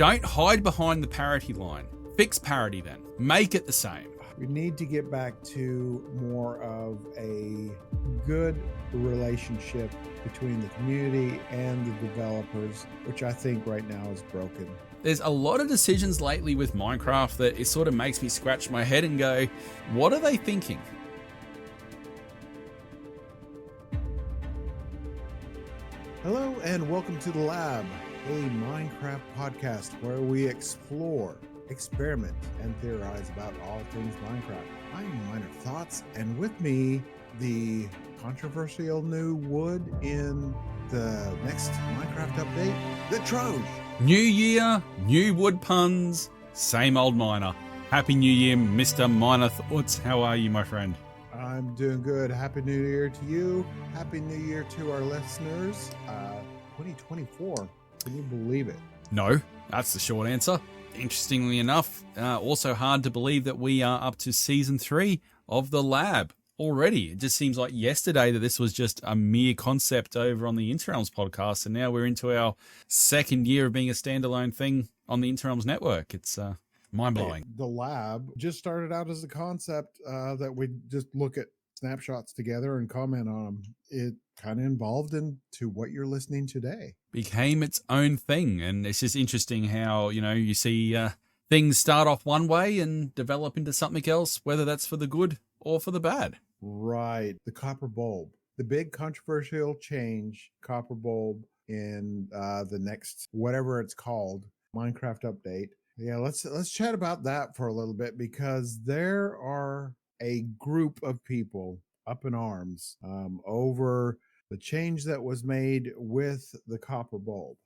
Don't hide behind the parity line. Fix parity then. Make it the same. We need to get back to more of a good relationship between the community and the developers, which I think right now is broken. There's a lot of decisions lately with Minecraft that it sort of makes me scratch my head and go, what are they thinking? Hello and welcome to The Lab, a Minecraft podcast where we explore, experiment, and theorize about all things Minecraft. I'm Minor Thoughts, and with me, the controversial new wood in the next Minecraft update, the Troge. New year, new wood puns, same old miner. Happy New Year, Mr. Minor Thoughts. How are you, my friend? I'm doing good. Happy New Year to you. Happy New Year to our listeners. 2024. Can you believe it? No, that's the short answer. Interestingly enough, also hard to believe that we are up to season 3 of The Lab already. It just seems like yesterday that this was just a mere concept over on the Interrealms podcast, and now we're into our second year of being a standalone thing on the Interrealms network. It's mind-blowing. The Lab just started out as a concept that we just look at snapshots together and comment on them. It kind of evolved into what you're listening today. Became its own thing, and it's just interesting how, you see things start off one way and develop into something else, whether that's for the good or for the bad. Right. The copper bulb. The big controversial change, copper bulb, in the next, whatever it's called, Minecraft update. Yeah, let's chat about that for a little bit, because there are a group of people up in arms over the change that was made with the copper bulb.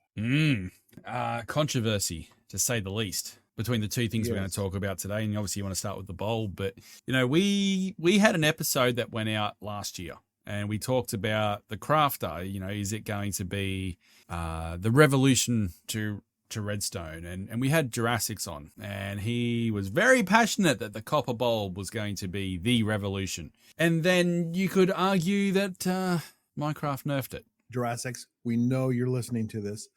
Controversy, to say the least, between the two things we're going to talk about today. And obviously you want to start with the bulb, but we had an episode that went out last year, and we talked about the crafter. Is it going to be the revolution to redstone, and we had Jurassic's on, and he was very passionate that the copper bulb was going to be the revolution. And then you could argue that Minecraft nerfed it. Jurassic's, we know you're listening to this.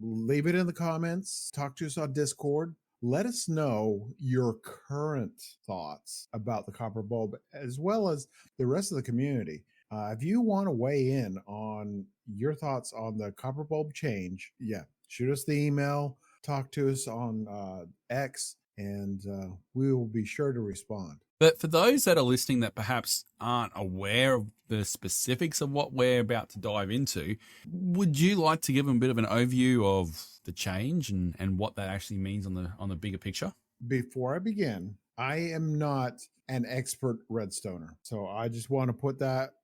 Leave it in the comments. Talk to us on Discord. Let us know your current thoughts about the copper bulb, as well as the rest of the community. If you want to weigh in on your thoughts on the copper bulb change, shoot us the email, talk to us on X, and we will be sure to respond. But for those that are listening that perhaps aren't aware of the specifics of what we're about to dive into, would you like to give them a bit of an overview of the change and what that actually means on the bigger picture? Before I begin, I am not an expert redstoner, so I just want to put that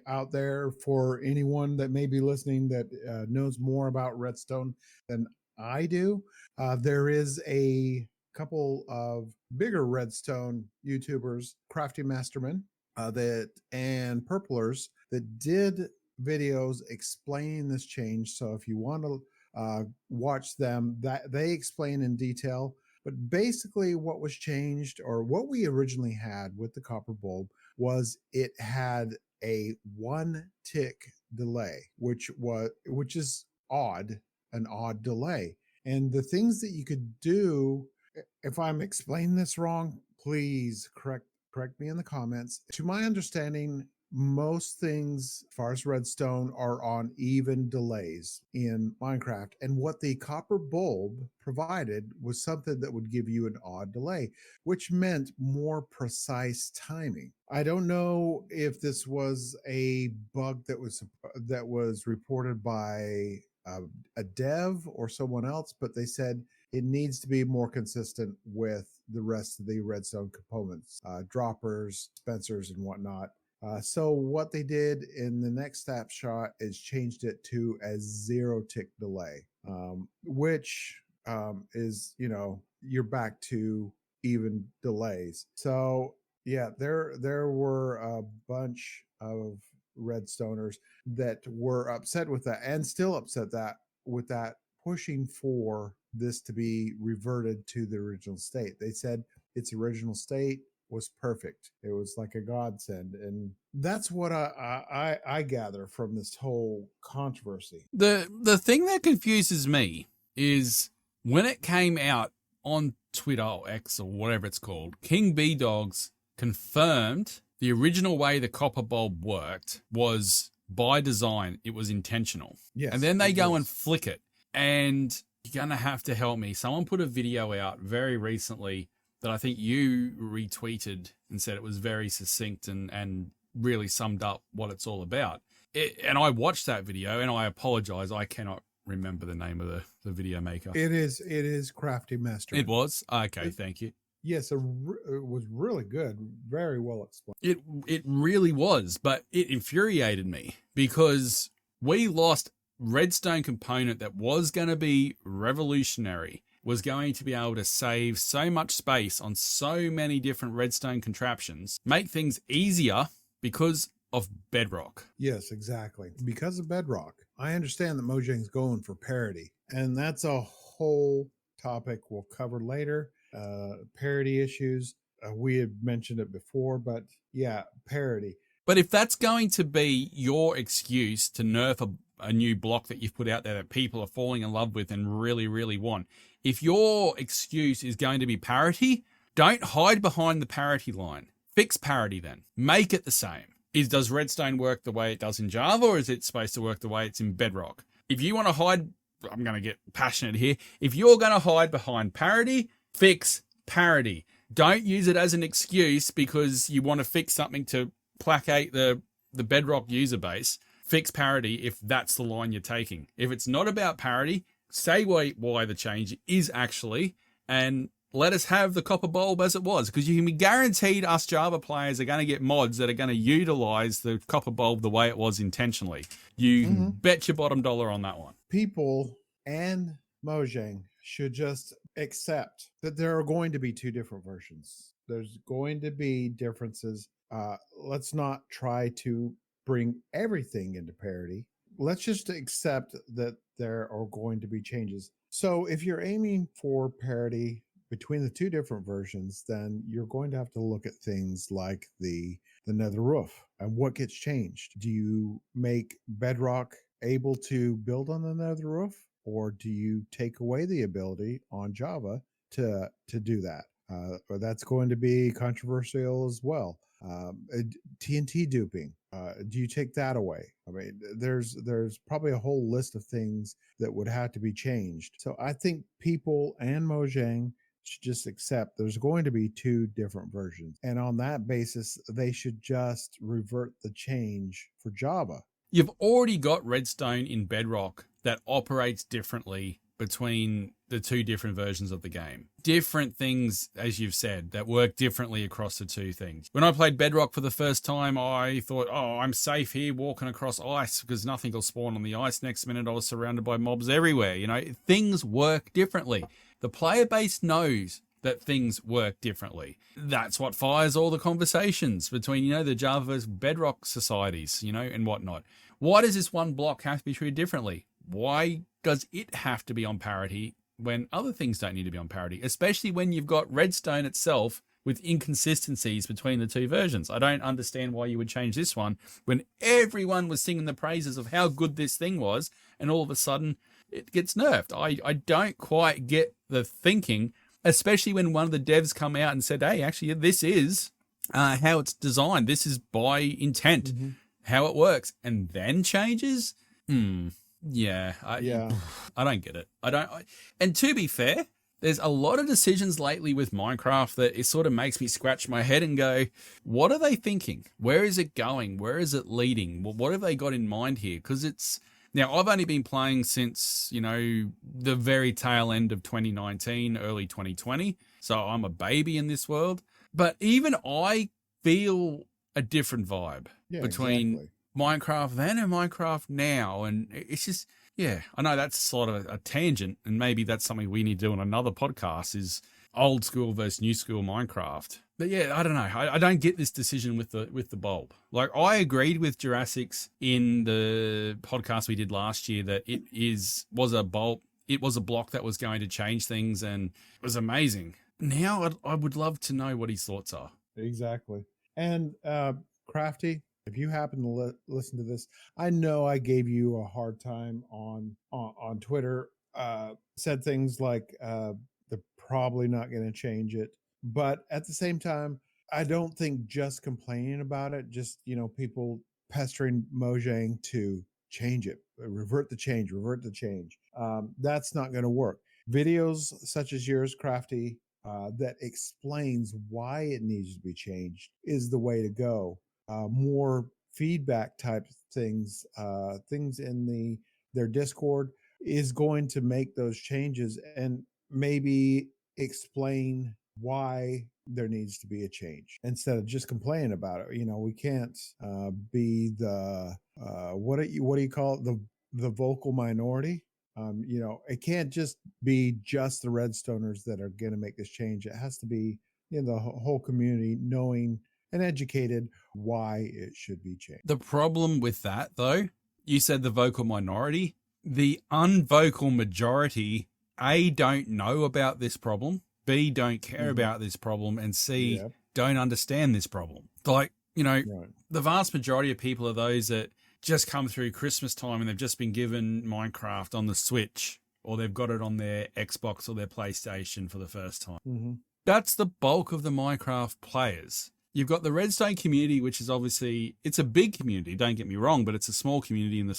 out there for anyone that may be listening that knows more about redstone than I do. There is a couple of bigger redstone YouTubers, Crafty Masterman, and Purplers, that did videos explaining this change. So if you want to watch them, that they explain in detail. But basically what was changed, or what we originally had with the copper bulb, was it had a 1 tick delay, which is an odd delay. And the things that you could do, if I'm explaining this wrong, please correct me in the comments. To my understanding, most things as far as redstone are on even delays in Minecraft, and what the copper bulb provided was something that would give you an odd delay, which meant more precise timing. I don't know if this was a bug that was reported by a dev or someone else, but they said it needs to be more consistent with the rest of the redstone components, droppers, dispensers, and whatnot. So what they did in the next snapshot is changed it to a 0 tick delay, which is, you're back to even delays. So yeah, there were a bunch of redstoners that were upset with that, and still upset with that, pushing for this to be reverted to the original state. They said its original state was perfect. It was like a godsend. And that's what I gather from this whole controversy. The thing that confuses me is when it came out on Twitter or X or whatever it's called, King B Dogs confirmed the original way the copper bulb worked was by design. It was intentional. Yes. And then they go and flick it. And you're going to have to help me. Someone put a video out very recently that I think you retweeted and said it was very succinct and really summed up what it's all about. And I watched that video, and I apologize. I cannot remember the name of the video maker. It is Crafty Master. It was? Okay, thank you. Yes, it was really good. Very well explained. It really was, but it infuriated me because we lost redstone component that was going to be revolutionary, was going to be able to save so much space on so many different redstone contraptions, make things easier because of bedrock. Yes, exactly. Because of bedrock. I understand that Mojang's going for parity, and that's a whole topic we'll cover later. Parity issues. We had mentioned it before, but yeah, parity. But if that's going to be your excuse to nerf a new block that you've put out there that people are falling in love with and really, really want, if your excuse is going to be parity, don't hide behind the parity line. Fix parity then. Make it the same. Does redstone work the way it does in Java, or is it supposed to work the way it's in Bedrock? If you want to hide, I'm going to get passionate here. If you're going to hide behind parity, fix parity. Don't use it as an excuse because you want to fix something to placate the Bedrock user base. Fix parity if that's the line you're taking. If it's not about parity, say why the change is actually, and let us have the copper bulb as it was, because you can be guaranteed us Java players are going to get mods that are going to utilize the copper bulb the way it was intentionally. You can bet your bottom dollar on that one. People and Mojang should just accept that there are going to be two different versions. There's going to be differences. Let's not try to bring everything into parity. Let's just accept that there are going to be changes. So if you're aiming for parity between the two different versions, then you're going to have to look at things like the nether roof and what gets changed. Do you make Bedrock able to build on the nether roof, or do you take away the ability on Java to do that? Or that's going to be controversial as well. TNT duping. Do you take that away? I mean, there's probably a whole list of things that would have to be changed. So I think people and Mojang should just accept there's going to be two different versions. And on that basis, they should just revert the change for Java. You've already got redstone in Bedrock that operates differently between the two different versions of the game. Different things, as you've said, that work differently across the two things. When I played Bedrock for the first time, I thought, oh, I'm safe here walking across ice because nothing will spawn on the ice. Next minute, I was surrounded by mobs everywhere. You know, things work differently. The player base knows that things work differently. That's what fires all the conversations between, the Java versus Bedrock societies, and whatnot. Why does this one block have to be treated differently? Why does it have to be on parity when other things don't need to be on parity, especially when you've got redstone itself with inconsistencies between the two versions? I don't understand why you would change this one when everyone was singing the praises of how good this thing was, and all of a sudden it gets nerfed. I don't quite get the thinking, especially when one of the devs come out and said, hey, actually, this is how it's designed. This is by intent, how it works, and then changes? Yeah. I don't get it. And to be fair, there's a lot of decisions lately with Minecraft that it sort of makes me scratch my head and go, what are they thinking? Where is it going? Where is it leading? What have they got in mind here? Because now, I've only been playing since, the very tail end of 2019, early 2020. So I'm a baby in this world. But even I feel a different vibe between Minecraft then and Minecraft now. And it's just, I know that's sort of a tangent. And maybe that's something we need to do on another podcast is old school versus new school Minecraft. But yeah, I don't know. I don't get this decision with the bulb. Like, I agreed with Jurassic's in the podcast we did last year that it was a bulb. It was a block that was going to change things, and it was amazing. Now I would love to know what his thoughts are. Exactly. And Crafty, if you happen to listen to this, I know I gave you a hard time on Twitter said things like they're probably not going to change it. But at the same time, I don't think just complaining about it, just, people pestering Mojang to change it, revert the change, that's not going to work. Videos such as yours, Crafty, that explains why it needs to be changed is the way to go. More feedback type things, things in their Discord is going to make those changes and maybe explain why there needs to be a change instead of just complaining about it. We can't be the what do you call it, the vocal minority. It can't just be just the Redstoners that are going to make this change. It has to be the whole community knowing and educated why it should be changed. The problem with that, though, you said the vocal minority. The unvocal majority, A, don't know about this problem, B, don't care about this problem, and C, don't understand this problem. Like, right. The vast majority of people are those that just come through Christmas time and they've just been given Minecraft on the Switch, or they've got it on their Xbox or their PlayStation for the first time. Mm-hmm. That's the bulk of the Minecraft players. You've got the Redstone community, which is obviously, it's a big community, don't get me wrong, but it's a small community in the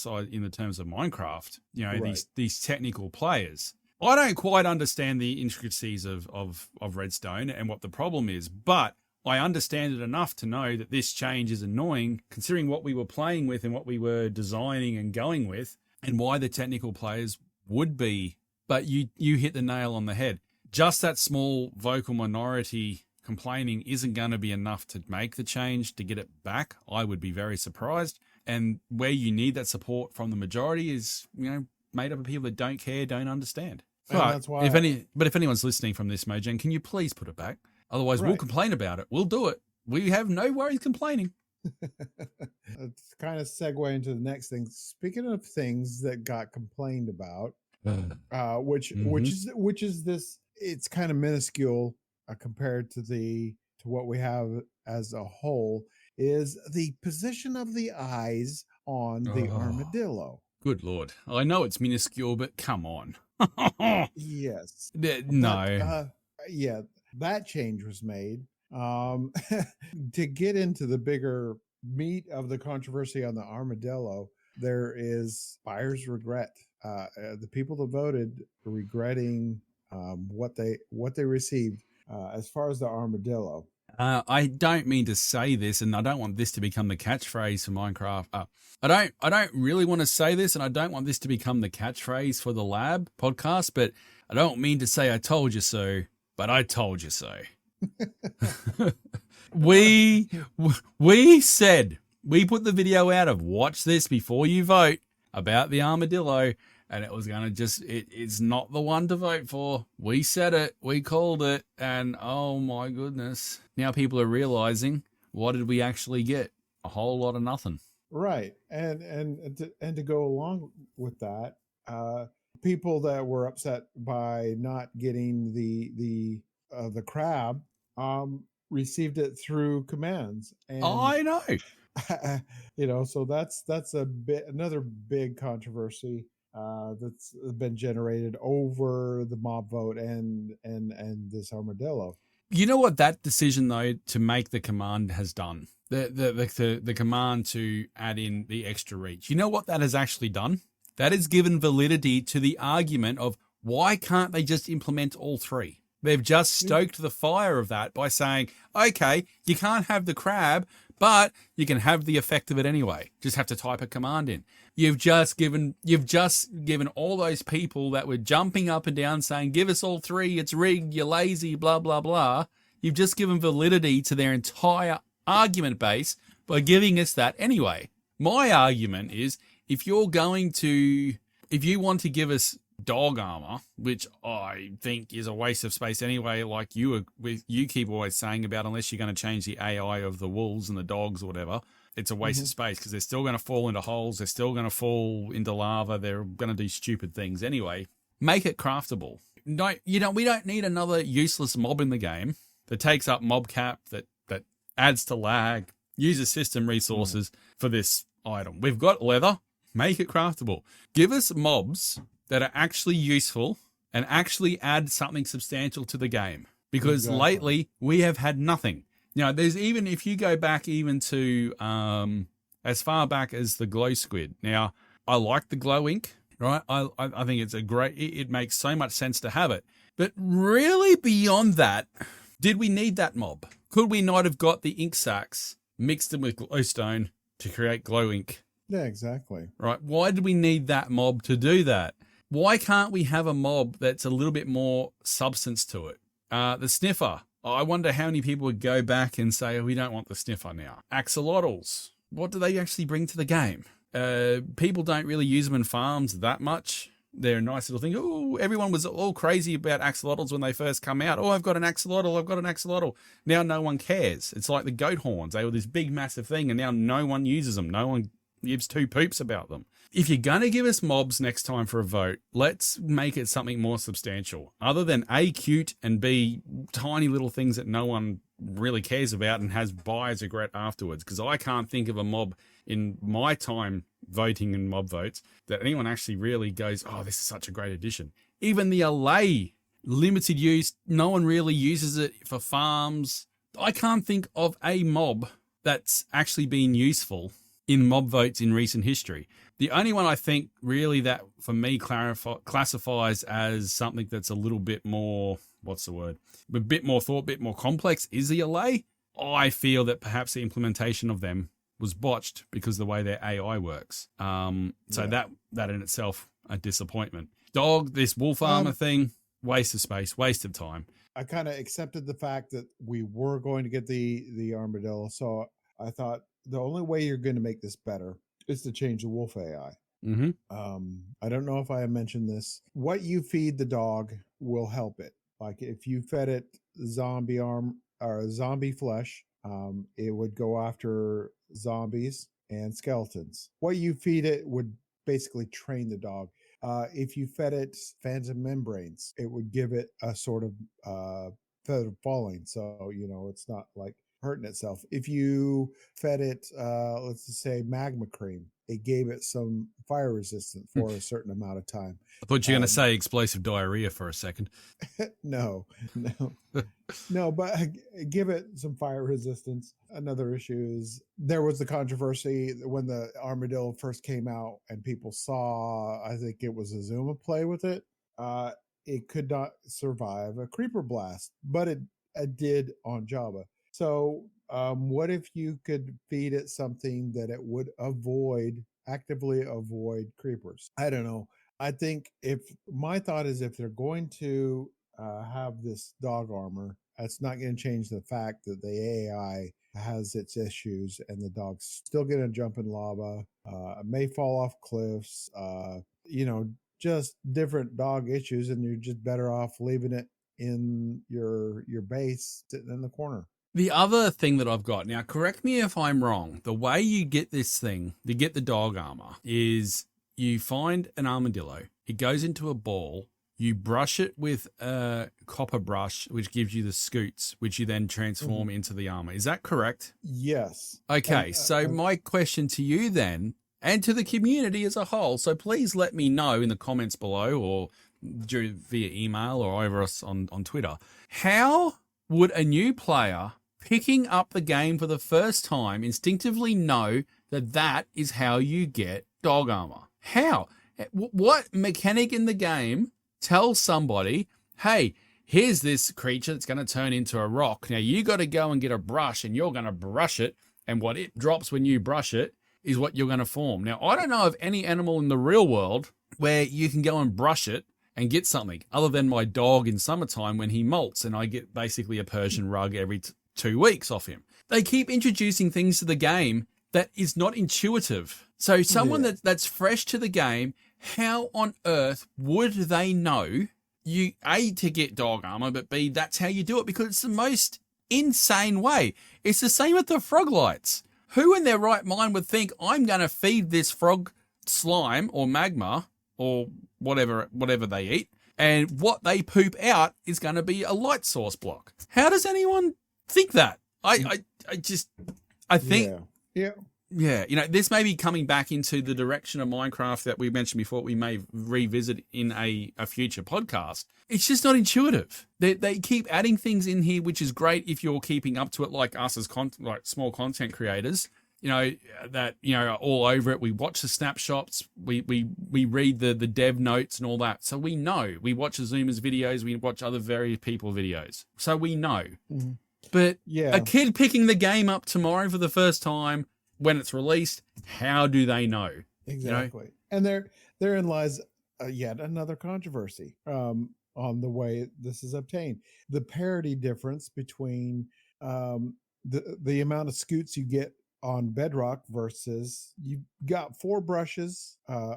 terms of Minecraft, right. these technical players. I don't quite understand the intricacies of Redstone and what the problem is, but I understand it enough to know that this change is annoying, considering what we were playing with and what we were designing and going with, and why the technical players would be. But you hit the nail on the head. Just that small vocal minority complaining isn't going to be enough to make the change, to get it back. I would be very surprised. And where you need that support from the majority is, made up of people that don't care, don't understand. But that's why if anyone's listening from this, Mojang, can you please put it back? Otherwise, we'll complain about it. We'll do it. We have no worries complaining. Let's kind of segue into the next thing. Speaking of things that got complained about, which is this, it's kind of minuscule compared to what we have as a whole, is the position of the eyes on the armadillo. Good Lord. I know it's minuscule, but come on. Yes. No. That change was made. To get into the bigger meat of the controversy on the armadillo, there is buyer's regret. The people that voted are regretting what they received as far as the armadillo. I don't mean to say this, and I don't want this to become the catchphrase for Minecraft. I don't really want to say this, and I don't want this to become the catchphrase for the Lab podcast, but I don't mean to say I told you so, but I told you so. We said, we put the video out of watch this before you vote about the armadillo, and it was going to it's not the one to vote for. We said it, we called it, and oh my goodness. Now people are realizing, what did we actually get? A whole lot of nothing. Right. And to go along with that, people that were upset by not getting the crab received it through commands. And I know. So that's another big controversy that's been generated over the mob vote and this armadillo. You know what that decision, though, to make the command has done? The command to add in the extra reach. You know what that has actually done? That has given validity to the argument of why can't they just implement all three? They've just stoked the fire of that by saying, okay, you can't have the crab, but you can have the effect of it anyway. Just have to type a command in. You've just given all those people that were jumping up and down saying, give us all three, it's rigged, you're lazy, blah, blah, blah. You've just given validity to their entire argument base by giving us that anyway. My argument is, if you want to give us dog armor, which I think is a waste of space anyway, like you keep always saying about, unless you're going to change the AI of the wolves and the dogs or whatever, it's a waste of space because they're still going to fall into holes, they're still going to fall into lava, they're going to do stupid things anyway. Make it craftable. We don't need another useless mob in the game that takes up mob cap, that adds to lag, uses system resources for this item. We've got leather. Make it craftable. Give us mobs that are actually useful and actually add something substantial to the game. Because lately we have had nothing. You know, there's even, if you go back even to as far back as the glow squid. Now, I like the glow ink, right? I think it's a great, it makes so much sense to have it. But really beyond that, did we need that mob? Could we not have got the ink sacs, mixed them with glowstone to create glow ink? Yeah, exactly. Right. Why did we need that mob to do that? Why can't we have a mob that's a little bit more substance to it? The sniffer. I wonder how many people would go back and say, oh, we don't want the sniffer now. Axolotls. What do they actually bring to the game? People don't really use them in farms that much. They're a nice little thing. Oh, everyone was all crazy about axolotls when they first come out. Oh, I've got an axolotl. I've got an axolotl. Now no one cares. It's like the goat horns. They were this big, massive thing, and now no one uses them. No one gives two poops about them. If you're going to give us mobs next time for a vote, let's make it something more substantial. Other than A, cute, and B, tiny little things that no one really cares about and has buyer's regret afterwards. Because I can't think of a mob in my time voting in mob votes that anyone actually really goes, oh, this is such a great addition. Even the allay, limited use, no one really uses it for farms. I can't think of a mob that's actually been useful in mob votes in recent history. The only one I think really that for me classifies as something that's a little bit more, what's the word? A bit more thought, a bit more complex is the allay. I feel that perhaps the implementation of them was botched because of the way their AI works. That in itself, a disappointment. Dog, this wolf armor thing, waste of space, waste of time. I kind of accepted the fact that we were going to get the armadillo. So I thought the only way you're going to make this better is to change the wolf AI. Mm-hmm. I don't know if I mentioned this. What you feed the dog will help it. Like if you fed it zombie arm or zombie flesh, it would go after zombies and skeletons. What you feed it would basically train the dog. If you fed it phantom membranes, it would give it a sort of feather falling. So, you know, it's not like hurting itself. If you fed it, let's just say magma cream, it gave it some fire resistance for a certain amount of time. I thought you were going to say explosive diarrhea for a second. No, but give it some fire resistance. Another issue is there was the controversy when the Armadillo first came out and people saw, I think it was a Zuma play with it. It could not survive a creeper blast, but it did on Java. So what if you could feed it something that it would actively avoid creepers? I don't know. I think my thought is if they're going to have this dog armor, that's not going to change the fact that the AI has its issues and the dog's still going to jump in lava, may fall off cliffs, just different dog issues, and you're just better off leaving it in your base sitting in the corner. The other thing that I've got, now correct me if I'm wrong, the way you get this thing, to get the dog armor, is you find an armadillo, it goes into a ball, you brush it with a copper brush, which gives you the scoots, which you then transform into the armor. Is that correct? Yes. Okay, so my question to you then, and to the community as a whole, so please let me know in the comments below or via email or over us on Twitter, how would a new player picking up the game for the first time instinctively know that is how you get dog armor? How? What mechanic in the game tells somebody, hey, here's this creature that's going to turn into a rock. Now you got to go and get a brush and you're going to brush it. And what it drops when you brush it is what you're going to form. Now, I don't know of any animal in the real world where you can go and brush it and get something other than my dog in summertime when he molts and I get basically a Persian rug every 2 weeks off him. They keep introducing things to the game that is not intuitive. So someone that's fresh to the game, how on earth would they know you, A, to get dog armor, but B, that's how you do it? Because it's the most insane way. It's the same with the frog lights. Who in their right mind would think I'm going to feed this frog slime or magma or whatever they eat, and what they poop out is going to be a light source block? How does anyone think that? I think Yeah, this may be coming back into the direction of Minecraft that we mentioned before. We may revisit in a future podcast. It's just not intuitive. They keep adding things in here, which is great if you're keeping up to it, like us as like small content creators. That are all over it. We watch the snapshots. We read the dev notes and all that, so we know. We watch the Zoomers videos. We watch other various people videos, so we know. Mm-hmm. But a kid picking the game up tomorrow for the first time, when it's released, how do they know? Exactly. And therein lies yet another controversy on the way this is obtained. The parity difference between the amount of scoots you get on Bedrock versus you got 4 brushes,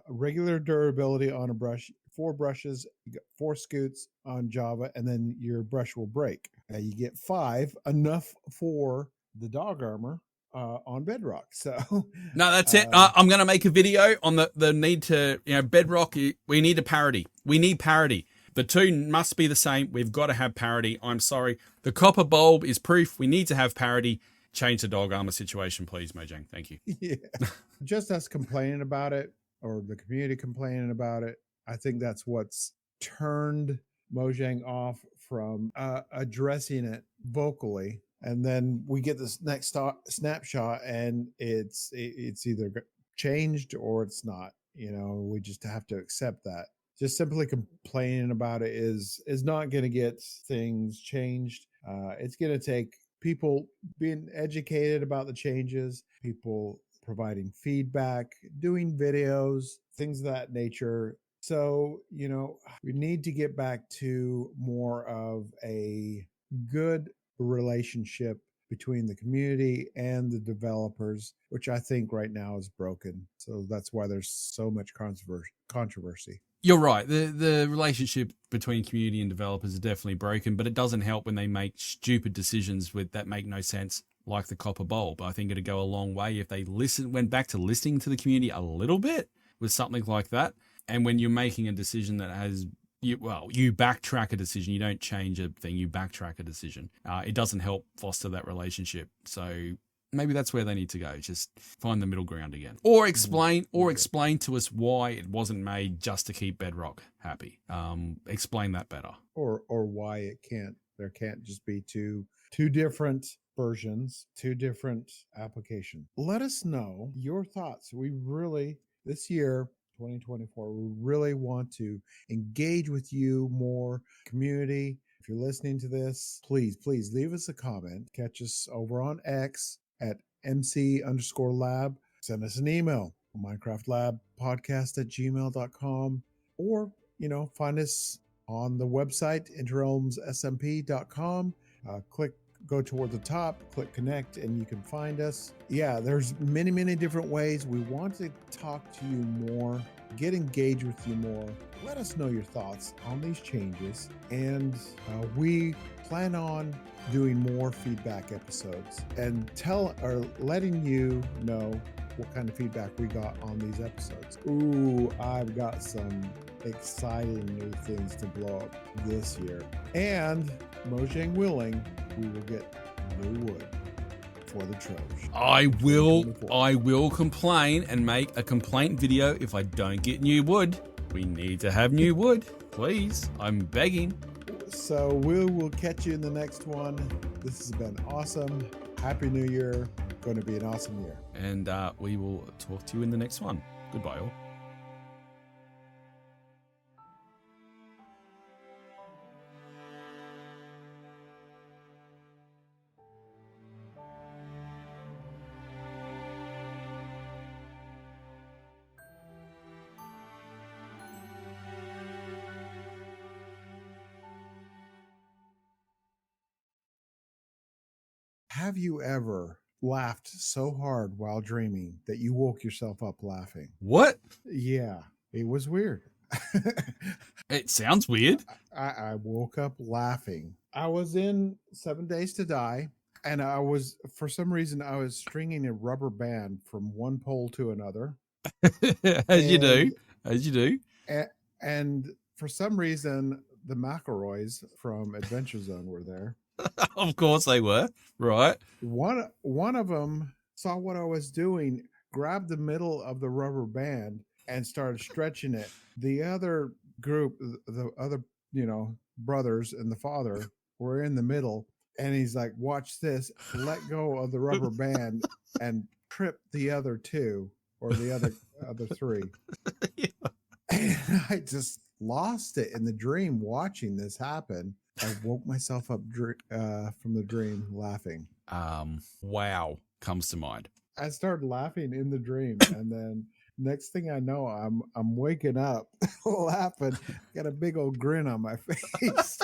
regular durability on a brush, 4 brushes, you got 4 scoots on Java, and then your brush will break. You get 5, enough for the dog armor on Bedrock. So no, that's it. I'm going to make a video on the need to, Bedrock. We need a parity. We need parity. The two must be the same. We've got to have parity. I'm sorry. The copper bulb is proof. We need to have parity. Change the dog armor situation, please, Mojang. Thank you. Yeah. Just us complaining about it, or the community complaining about it, I think that's what's turned Mojang off from addressing it vocally. And then we get this next snapshot, and it's either changed or it's not. We just have to accept that. Just simply complaining about it is not going to get things changed. It's going to take people being educated about the changes, people providing feedback, doing videos, things of that nature. So, we need to get back to more of a good relationship between the community and the developers, which I think right now is broken. So that's why there's so much controversy. You're right. The relationship between community and developers is definitely broken, but it doesn't help when they make stupid decisions that make no sense, like the copper bulb. I think it'd go a long way if they went back to listening to the community a little bit with something like that. And when you're making a decision that has, you backtrack a decision. You don't change a thing. You backtrack a decision. It doesn't help foster that relationship. So maybe that's where they need to go. Just find the middle ground again, or explain to us why it wasn't made just to keep Bedrock happy. Explain that better, or why there can't just be two different versions, 2 different applications. Let us know your thoughts. We really, this year, 2024, we really want to engage with you more, community. If you're listening to this, please leave us a comment. Catch us over on X at MC_lab. Send us an email, minecraftlabpodcast@gmail.com, or, find us on the website, interrealmssmp.com. Go toward the top, click connect, and you can find us. Yeah, there's many, many different ways. We want to talk to you more, get engaged with you more. Let us know your thoughts on these changes. And we plan on doing more feedback episodes and letting you know what kind of feedback we got on these episodes. Ooh, I've got some exciting new things to blow up this year. And Mojang willing, we will get new wood for the Troge. I will complain and make a complaint video if I don't get new wood. We need to have new wood, please. I'm begging. So we will catch you in the next one. This has been awesome. Happy New Year. Going to be an awesome year. And we will talk to you in the next one. Goodbye, all. Have you ever laughed so hard while dreaming that you woke yourself up laughing? What? Yeah, it was weird. It sounds weird. I woke up laughing. I was in 7 Days to Die, and for some reason, I was stringing a rubber band from one pole to another. As you do. And for some reason, the McElroys from Adventure Zone were there. Of course they were, right? One of them saw what I was doing, grabbed the middle of the rubber band and started stretching it. The other group, the other, brothers and the father were in the middle. And he's like, watch this, let go of the rubber band and trip the other two or the other three. Yeah. And I just lost it in the dream watching this happen. I woke myself up from the dream laughing. Wow comes to mind. I started laughing in the dream, and then next thing I know, I'm waking up laughing, got a big old grin on my face.